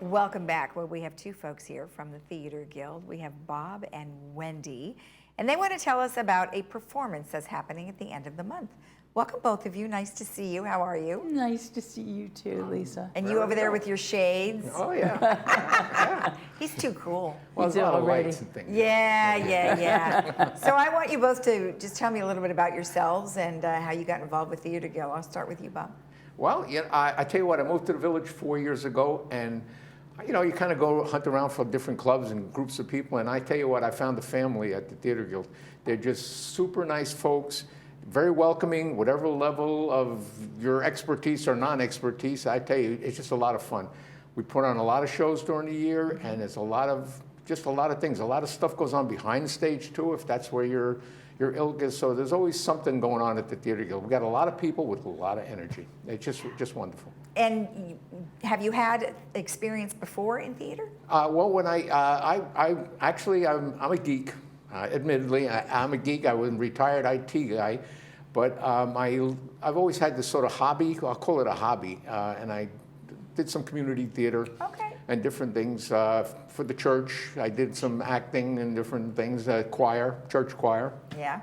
Welcome back. Well, we have two folks here from the Theater Guild. We have Bob and Wendy, and they want to tell us about a performance that's happening at the end of the month. Welcome, both of you. Nice to see you. How are you? Nice to see you too, Lisa. And you over there with your shades. Oh, yeah. He's too cool. Well, there's a lot of lights and things. Yeah. So I want you both to just tell me a little bit about yourselves and how you got involved with Theater Guild. I'll start with you, Bob. Well, yeah, I tell you what, I moved to the village 4 years ago, and you know, you kind of go hunt around for different clubs and groups of people, and I tell you what, I found a family at the Theater Guild. They're just super nice folks, very welcoming, whatever level of your expertise or non-expertise. I tell you, it's just a lot of fun. We put on a lot of shows during the year, and it's a lot of things. A lot of stuff goes on behind the stage too, if that's where your ilk is. So there's always something going on at the Theater Guild. We've got a lot of people with a lot of energy. It's just wonderful. And have you had experience before in theater? Well, when I'm a geek. Admittedly, I'm a geek. I was a retired IT guy, but I've always had this sort of hobby. I'll call it a hobby, and I did some community theater. Okay. And different things for the church. I did some acting and different things, church choir. Yeah.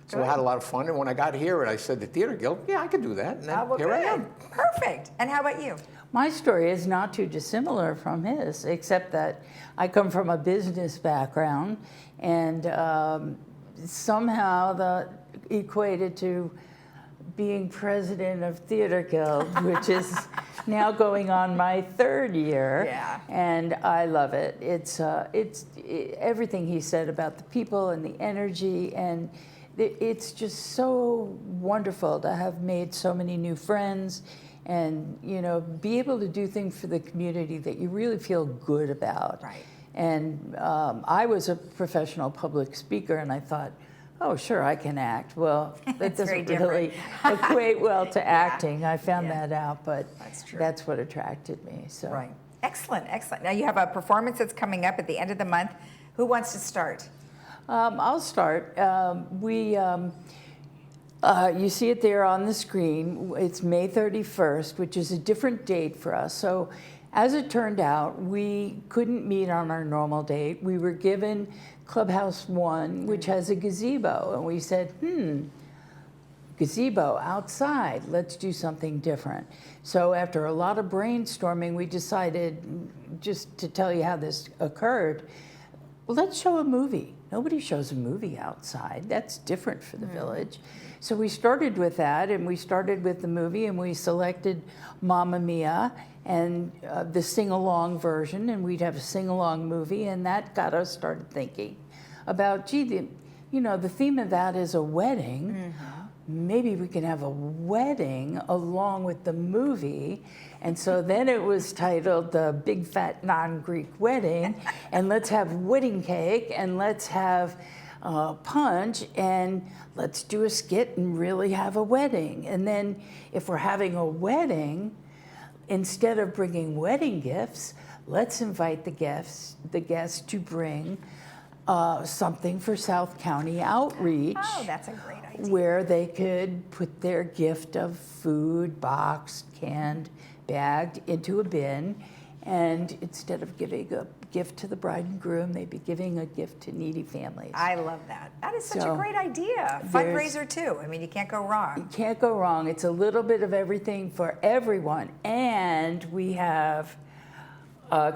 So Good. I had a lot of fun, and when I got here and I said the Theater Guild, yeah, I could do that, and then Well, here I am. Perfect. And how about you? My story is not too dissimilar from his, except that I come from a business background, and somehow that equated to being president of Theater Guild, which is now going on my third year. Yeah. And I love it. It's everything he said about the people and the energy, and it's just so wonderful to have made so many new friends, and you know, be able to do things for the community that you really feel good about. Right. And I was a professional public speaker, and I thought, oh, sure, I can act. Well, that doesn't really equate well to acting. I found that out, but that's what attracted me. So. Right. Excellent. Now you have a performance that's coming up at the end of the month. Who wants to start? I'll start. You see it there on the screen. It's May 31st, which is a different date for us. So as it turned out, we couldn't meet on our normal date. We were given Clubhouse 1, which has a gazebo. And we said, gazebo outside, let's do something different. So after a lot of brainstorming, we decided, just to tell you how this occurred, well, let's show a movie. Nobody shows a movie outside. That's different for the village. So we started with that, and we started with the movie, and we selected Mamma Mia and the sing-along version, and we'd have a sing-along movie, and that got us started thinking about, gee, the theme of that is a wedding. Maybe we can have a wedding along with the movie. And so then it was titled The Big Fat Non-Greek Wedding, and let's have wedding cake, and let's have punch, and let's do a skit and really have a wedding. And then if we're having a wedding, instead of bringing wedding gifts, let's invite the guests to bring something for South County Outreach. Oh, that's a great idea. Where they could put their gift of food, boxed, canned, bagged, into a bin, and instead of giving a gift to the bride and groom, they'd be giving a gift to needy families. I love that. That is such a great idea. Fundraiser too. I mean, you can't go wrong. You can't go wrong. It's a little bit of everything for everyone, and we have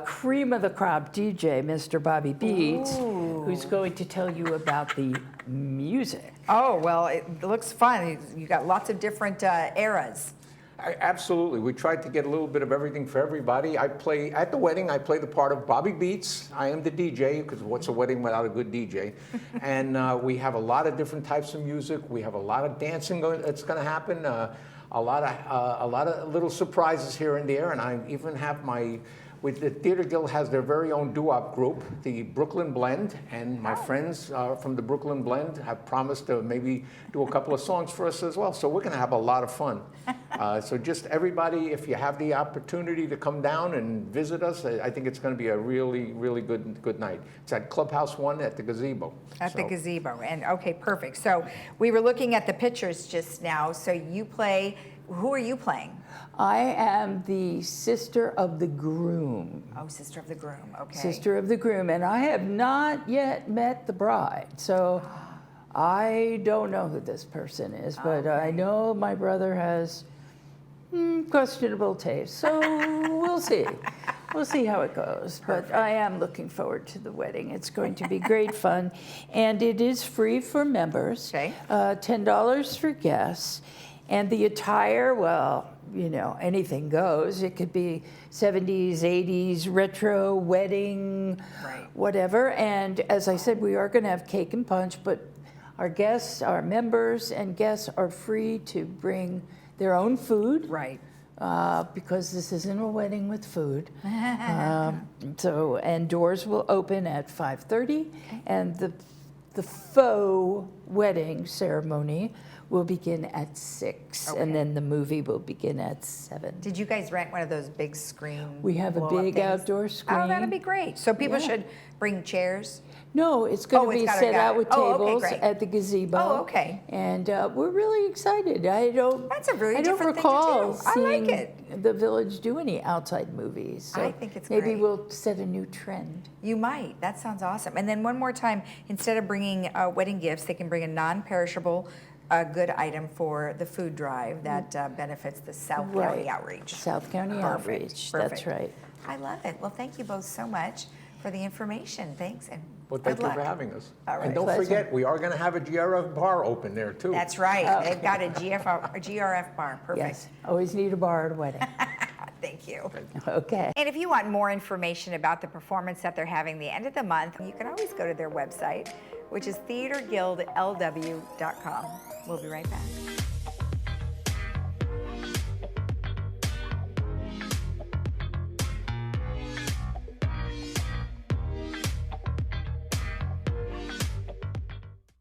cream of the crop DJ, Mr. Bobby Beats, who's going to tell you about the music. Oh, well, it looks fun. You got lots of different eras. Absolutely. We tried to get a little bit of everything for everybody. At the wedding, I play the part of Bobby Beats. I am the DJ, because what's a wedding without a good DJ? And we have a lot of different types of music. We have a lot of dancing that's going to happen. A lot of little surprises here and there. And I even have the Theater Guild has their very own doo-wop group, the Brooklyn Blend, and my friends from the Brooklyn Blend have promised to maybe do a couple of songs for us as well. So we're going to have a lot of fun. So just everybody, if you have the opportunity to come down and visit us, I think it's going to be a really, really good night. It's at Clubhouse 1 at the gazebo. At the gazebo. And okay, perfect. So we were looking at the pictures just now. So you play Who are you playing? I am the sister of the groom. Oh, sister of the groom. Okay. Sister of the groom, and I have not yet met the bride, so I don't know who this person is, but I know my brother has questionable taste, so we'll see. We'll see how it goes, but I am looking forward to the wedding. It's going to be great fun, and it is free for members, Okay. $10 for guests, and the attire, well, you know, anything goes. It could be 70s, 80s, retro, wedding, Right. whatever. And as I said, we are going to have cake and punch, but our guests, our members and guests are free to bring their own food. Right. Because this isn't a wedding with food. And doors will open at 5:30, and the faux wedding ceremony will begin at 6, Okay. and then the movie will begin at 7. Did you guys rent one of those big screen? We have a blow-up big things? outdoor screen. Oh, that'd be great. So people Yeah. should bring chairs. No, it's going Oh, to it's be got it, set got out it. with Oh, okay, tables great. at the gazebo. Oh, okay. And we're really excited. I don't. That's a very I don't different thing to recall do. I like seeing it. the village do any outside movies. So I think it's maybe great. we'll set a new trend. You might. That sounds awesome. And then one more time, instead of bringing wedding gifts, they can bring a non-perishable good item for the food drive that benefits the South County Outreach. South County Perfect, Outreach. That's perfect. right. I love it. Well, thank you both so much for the information. Thanks, and Well, good thank you luck. for having us. All right. And don't Pleasure. forget, we are going to have a GRF bar open there, too. That's right. They've got a GRF bar. Perfect. Yes. Always need a bar at a wedding. Thank you. Okay. And if you want more information about the performance that they're having the end of the month, you can always go to their website, which is theaterguildlw.com. We'll be right back.